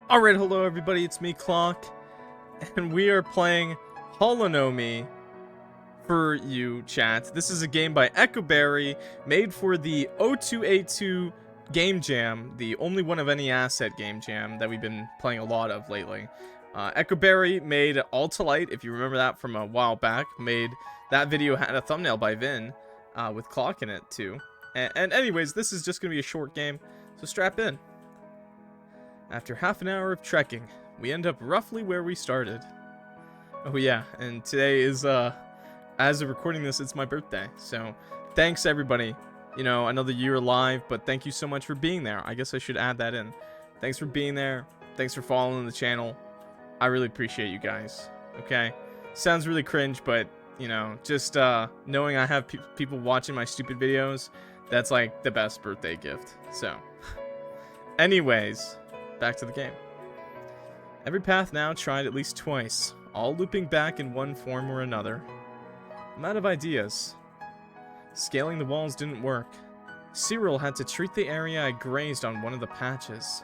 Alright, hello everybody, it's me, Clock, and we are playing Holonomy for you, chat. This is a game by Ekkoberry, made for the 0282 Game Jam, the only one of any asset game jam that we've been playing a lot of lately. Ekkoberry made Altalite, if you remember that from a while back, that video had a thumbnail by Vin, with Clock in it too. And anyways, this is just going to be a short game, so strap in. After half an hour of trekking, we end up roughly where we started. Oh yeah, and today is, as of recording this, it's my birthday. So, thanks everybody. You know, another year alive, but thank you so much for being there. I guess I should add that in. Thanks for being there. Thanks for following the channel. I really appreciate you guys. Okay? Sounds really cringe, but, you know, just, knowing I have people watching my stupid videos, that's like the best birthday gift. So, anyways, back to the game. Every path now tried at least twice, all looping back in one form or another. I'm out of ideas. Scaling the walls didn't work. Cyril had to treat the area I grazed on one of the patches.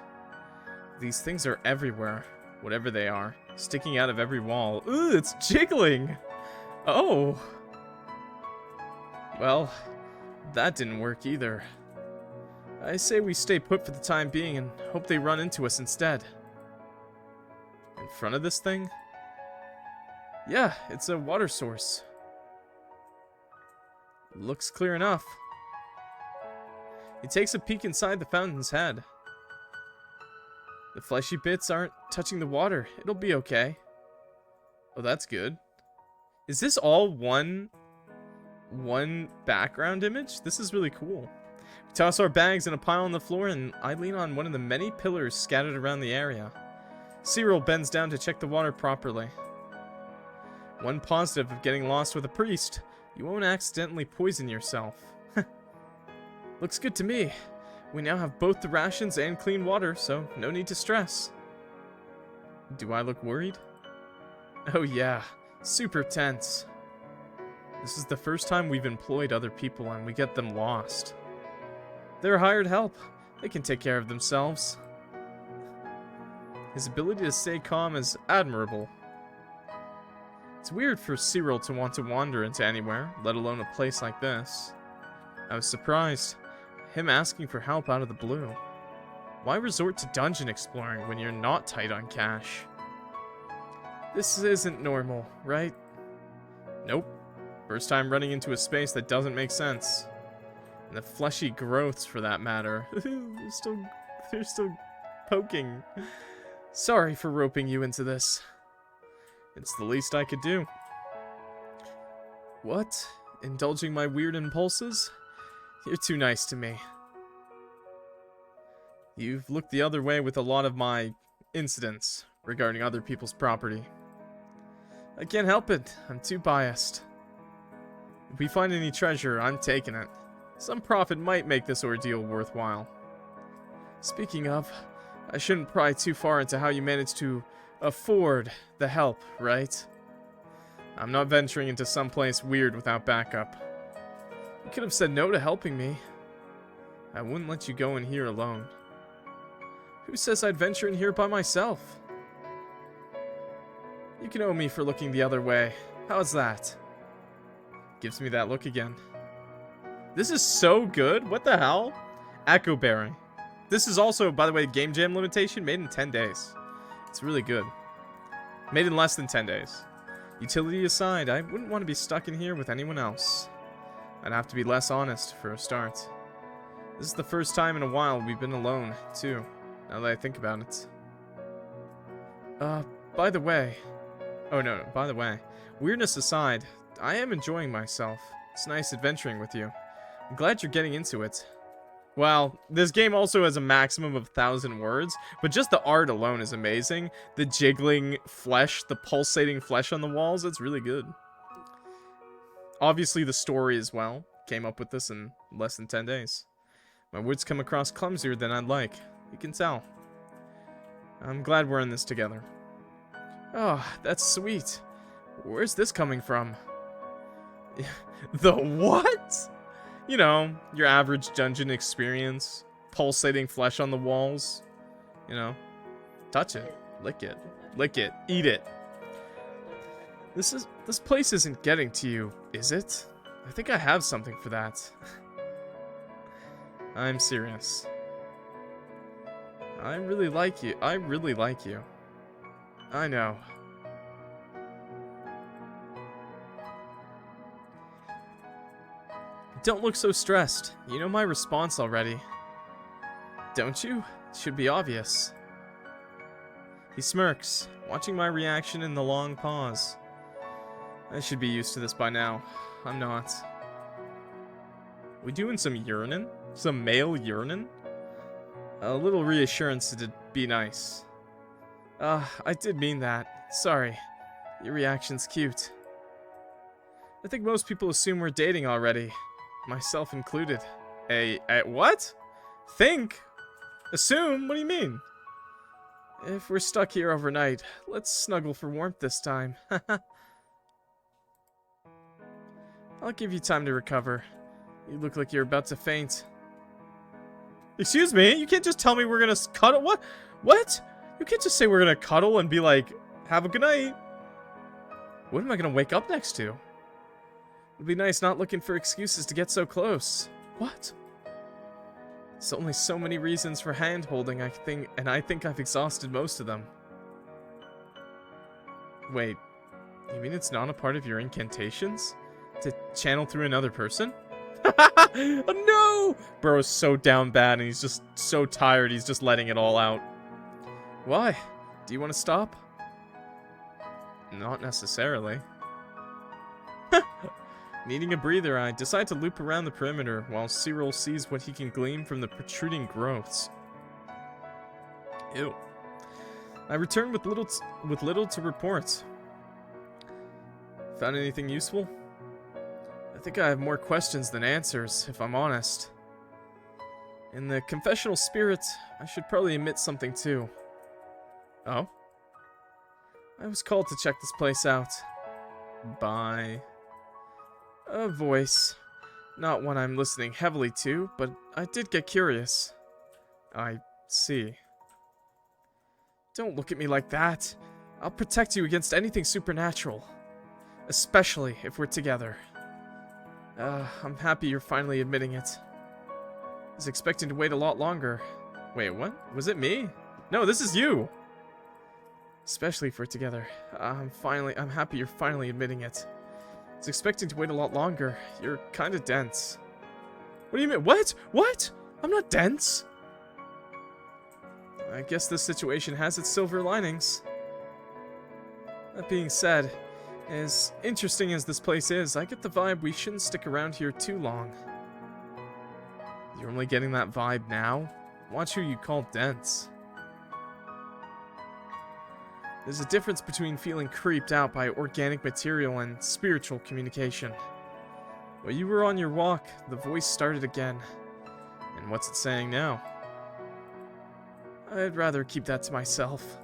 These things are everywhere, whatever they are, sticking out of every wall. Ooh, it's jiggling! Oh! Well, that didn't work either. I say we stay put for the time being and hope they run into us instead. In front of this thing? Yeah, it's a water source. Looks clear enough. He takes a peek inside the fountain's head. The fleshy bits aren't touching the water. It'll be okay. Oh, that's good. Is this all one background image? This is really cool. We toss our bags in a pile on the floor, and I lean on one of the many pillars scattered around the area. Cyril bends down to check the water properly. One positive of getting lost with a priest: you won't accidentally poison yourself. Looks good to me. We now have both the rations and clean water, so no need to stress. Do I look worried? Oh yeah, super tense. This is the first time we've employed other people and we get them lost. They're hired help. They can take care of themselves. His ability to stay calm is admirable. It's weird for Cyril to want to wander into anywhere, let alone a place like this. I was surprised. Him asking for help out of the blue. Why resort to dungeon exploring when you're not tight on cash? This isn't normal, right? Nope. First time running into a space that doesn't make sense. And the fleshy growths, for that matter. they're still poking. Sorry for roping you into this. It's the least I could do. What? Indulging my weird impulses? You're too nice to me. You've looked the other way with a lot of my incidents regarding other people's property. I can't help it. I'm too biased. If we find any treasure, I'm taking it. Some profit might make this ordeal worthwhile. Speaking of, I shouldn't pry too far into how you managed to afford the help, right? I'm not venturing into someplace weird without backup. You could have said no to helping me. I wouldn't let you go in here alone. Who says I'd venture in here by myself? You can owe me for looking the other way. How's that? Gives me that look again. This is so good. What the hell? Ekkoberry. This is also, by the way, Game Jam limitation, made in 10 days. It's really good. Made in less than 10 days. Utility aside, I wouldn't want to be stuck in here with anyone else. I'd have to be less honest for a start. This is the first time in a while we've been alone, too, now that I think about it. By the way... Oh no, by the way. Weirdness aside, I am enjoying myself. It's nice adventuring with you. I'm glad you're getting into it. Well, this game also has a maximum of 1,000 words, but just the art alone is amazing. The jiggling flesh, the pulsating flesh on the walls, it's really good. Obviously, the story as well. Came up with this in less than 10 days. My words come across clumsier than I'd like. You can tell. I'm glad we're in this together. Oh, that's sweet. Where's this coming from? The what? You know, your average dungeon experience. Pulsating flesh on the walls. You know. Touch it. Lick it. Lick it. Eat it. This place isn't getting to you, is it? I think I have something for that. I'm serious. I really like you. I really like you. I know. Don't look so stressed. You know my response already. Don't you? It should be obvious. He smirks, watching my reaction in the long pause. I should be used to this by now. I'm not. We doing some urinin? Some male urinin? A little reassurance to be nice. I did mean that. Sorry. Your reaction's cute. I think most people assume we're dating already. Myself included. What? Think? Assume? What do you mean? If we're stuck here overnight, let's snuggle for warmth this time. I'll give you time to recover. You look like you're about to faint. Excuse me? You can't just tell me we're gonna cuddle? What? What? You can't just say we're gonna cuddle and be like, have a good night. What am I gonna wake up next to? It'd be nice not looking for excuses to get so close. What? There's only so many reasons for hand-holding, I think I've exhausted most of them. Wait, you mean it's not a part of your incantations? To channel through another person? Oh no! Bro is so down bad and he's just so tired he's just letting it all out. Why? Do you want to stop? Not necessarily. Needing a breather, I decide to loop around the perimeter while Cyril sees what he can glean from the protruding growths. Ew. I return with little to report. Found anything useful? I think I have more questions than answers, if I'm honest. In the confessional spirit, I should probably admit something too. Oh? I was called to check this place out. By a voice. Not one I'm listening heavily to, but I did get curious. I see. Don't look at me like that. I'll protect you against anything supernatural. Especially if we're together. I'm happy you're finally admitting it. I was expecting to wait a lot longer. Wait, what? Was it me? No, this is you! Especially if we're together. I'm happy you're finally admitting it. I was expecting to wait a lot longer. You're kinda dense. What do you mean? What? What? I'm not dense! I guess this situation has its silver linings. That being said, as interesting as this place is, I get the vibe we shouldn't stick around here too long. You're only getting that vibe now? Watch who you call dense. There's a difference between feeling creeped out by organic material and spiritual communication. While you were on your walk, the voice started again. And what's it saying now? I'd rather keep that to myself.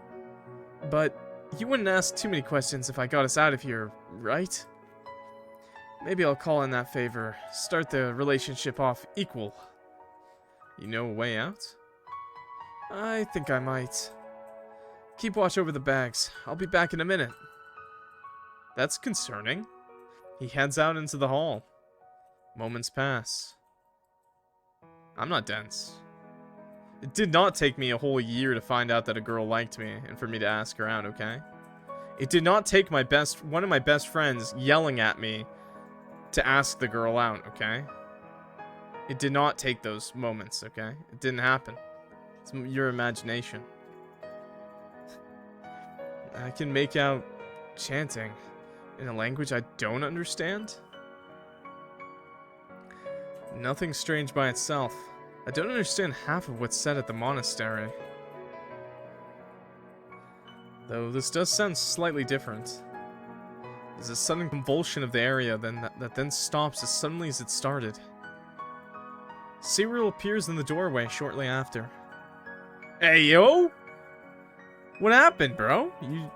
But you wouldn't ask too many questions if I got us out of here, right? Maybe I'll call in that favor. Start the relationship off equal. You know a way out? I think I might. Keep watch over the bags. I'll be back in a minute. That's concerning. He heads out into the hall. Moments pass. I'm not dense. It did not take me a whole year to find out that a girl liked me and for me to ask her out, okay? It did not take one of my best friends yelling at me to ask the girl out, okay? It did not take those moments, okay? It didn't happen. It's your imagination. I can make out chanting in a language I don't understand. Nothing strange by itself. I don't understand half of what's said at the monastery. Though this does sound slightly different. There's a sudden convulsion of the area that then stops as suddenly as it started. Cyril appears in the doorway shortly after. Hey, yo! What happened, bro? You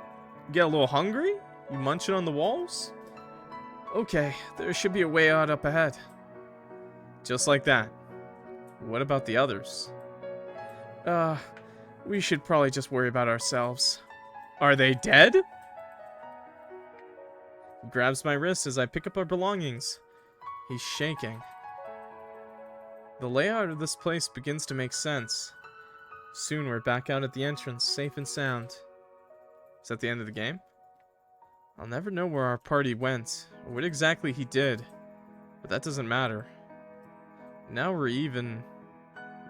get a little hungry? You munching on the walls? Okay, there should be a way out up ahead. Just like that. What about the others? We should probably just worry about ourselves. Are they dead? He grabs my wrist as I pick up our belongings. He's shaking. The layout of this place begins to make sense. Soon we're back out at the entrance, safe and sound. Is that the end of the game? I'll never know where our party went, or what exactly he did, but that doesn't matter. Now we're even,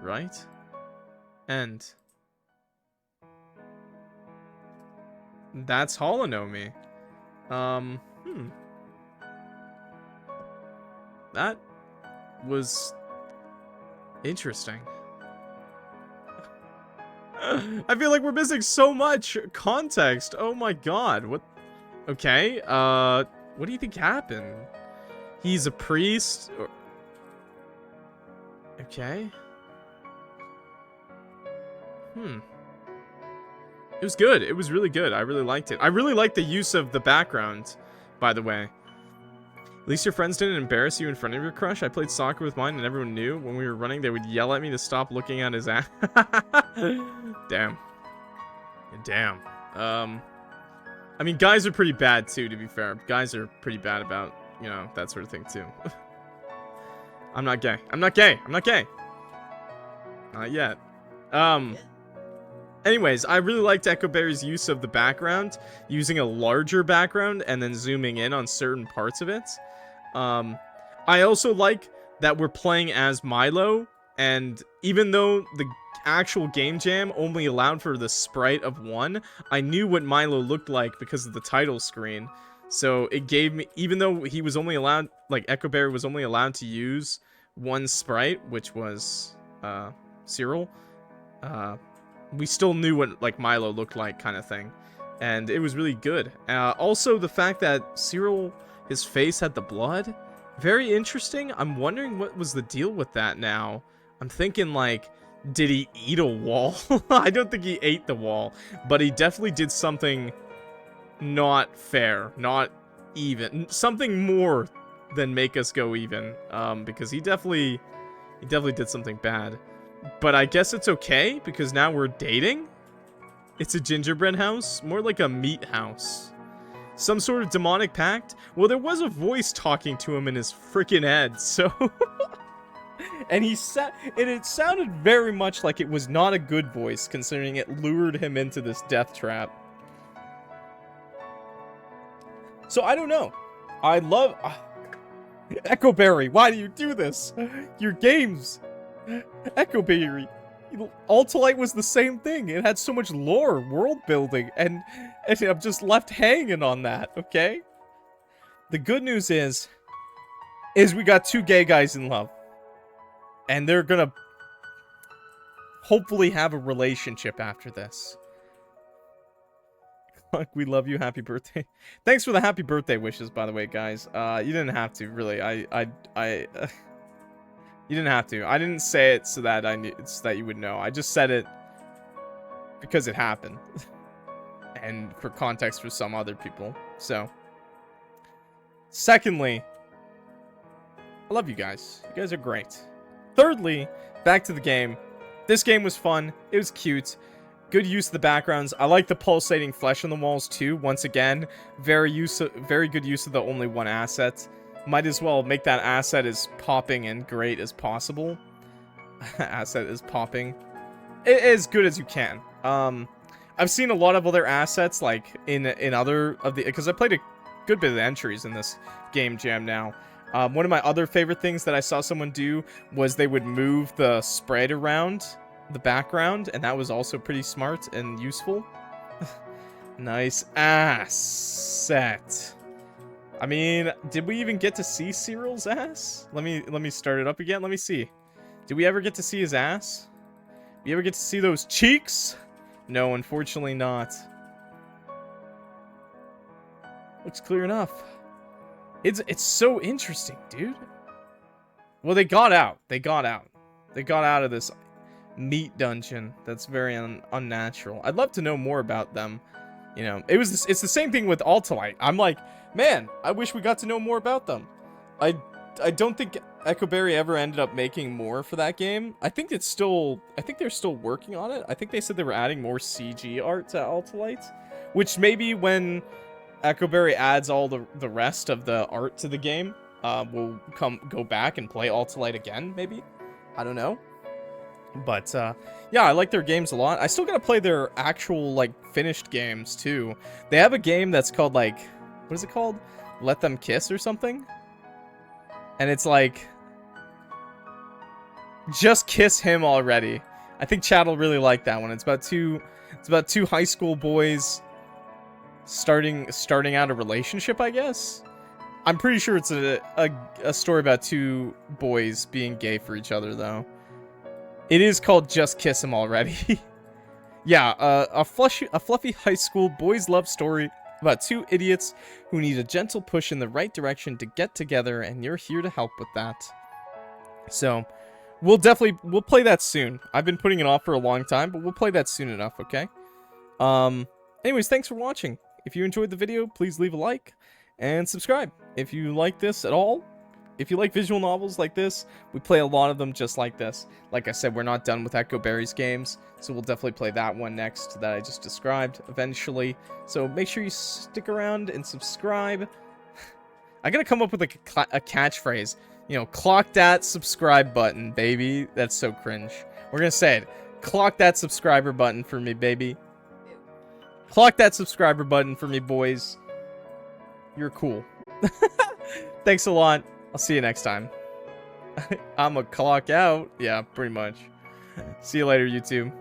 right? End. That's Holonomy. That was interesting. I feel like we're missing so much context. Oh my god. What? Okay. What do you think happened? He's a priest? Or... Okay. It was good. It was really good. I really liked it. I really liked the use of the background, by the way. At least your friends didn't embarrass you in front of your crush. I played soccer with mine and everyone knew. When we were running, they would yell at me to stop looking at his ass. Damn. Damn. I mean, guys are pretty bad, too, to be fair. Guys are pretty bad about, you know, that sort of thing, too. I'm not gay. I'm not gay. I'm not gay. Not yet. Anyways, I really liked Ekkoberry's use of the background, using a larger background and then zooming in on certain parts of it. I also like that we're playing as Milo, and even though the actual game jam only allowed for the sprite of one, I knew what Milo looked like because of the title screen. So it gave me, even though he was only allowed, like Ekkoberry was only allowed to use one sprite, which was Cyril, we still knew what like Milo looked like, kind of thing, and it was really good. Also, the fact that Cyril, his face had the blood, very interesting. I'm wondering what was the deal with that now. I'm thinking, like, did he eat a wall? I don't think he ate the wall, but he definitely did something not fair, not even, something more than make us go even, because he definitely did something bad. But I guess it's okay, because now we're dating? It's a gingerbread house? More like a meat house. Some sort of demonic pact? Well, there was a voice talking to him in his freaking head, so... and it sounded very much like it was not a good voice, considering it lured him into this death trap. So, I don't know. I love... Ekkoberry, why do you do this? Your games... Ekkoberry, Altalite was the same thing. It had so much lore, world building, and I'm just left hanging on that, okay? The good news is we got two gay guys in love. And they're gonna hopefully have a relationship after this. We love you, happy birthday. Thanks for the happy birthday wishes, by the way, guys. You didn't have to, really. You didn't have to. I didn't say it so that so that you would know. I just said it because it happened. And for context for some other people. So. Secondly, I love you guys. You guys are great. Thirdly, back to the game. This game was fun. It was cute. Good use of the backgrounds. I like the pulsating flesh on the walls too. Once again, very good use of the only one asset. Might as well make that asset as popping and great as possible. Asset is popping. As good as you can. I've seen a lot of other assets, like, in other of the... Because I played a good bit of the entries in this game jam now. One of my other favorite things that I saw someone do was they would move the spread around the background, and that was also pretty smart and useful. Nice asset. I mean, did we even get to see Cyril's ass? Let me start it up again. Let me see. Did we ever get to see his ass? Did you ever get to see those cheeks? No, unfortunately not. Looks clear enough. It's so interesting, dude. Well, they got out. They got out. They got out of this meat dungeon. That's very unnatural. I'd love to know more about them. You know, it's the same thing with Altalite. I'm like, man, I wish we got to know more about them. don't think Ekkoberry ever ended up making more for that game. I think they're still working on it. I think they said they were adding more CG art to Altalite, which maybe when Ekkoberry adds all the rest of the art to the game, we'll go back and play Altalite again, maybe. I don't know. But yeah, I like their games a lot. I still gotta play their actual like finished games too. They have a game that's called like, what is it called? Let Them Kiss or something? And it's like, just kiss him already. I think Chad will really like that one. It's about two high school boys starting out a relationship, I guess. I'm pretty sure it's a story about two boys being gay for each other, though. It is called Just Kiss Him Already. Yeah, a fluffy high school boys' love story about two idiots who need a gentle push in the right direction to get together, and you're here to help with that. So, we'll play that soon. I've been putting it off for a long time, but we'll play that soon enough, okay? Anyways, thanks for watching. If you enjoyed the video, please leave a like and subscribe. If you like this at all, if you like visual novels like this, we play a lot of them just like this. Like I said, we're not done with Ekkoberry's games, so we'll definitely play that one next that I just described eventually. So make sure you stick around and subscribe. I gotta come up with like a catchphrase. You know, clock that subscribe button, baby. That's so cringe. We're gonna say it. Clock that subscriber button for me, baby. Clock that subscriber button for me, boys. You're cool. Thanks a lot. I'll see you next time. I'm a clock out. Yeah, pretty much. See you later, YouTube.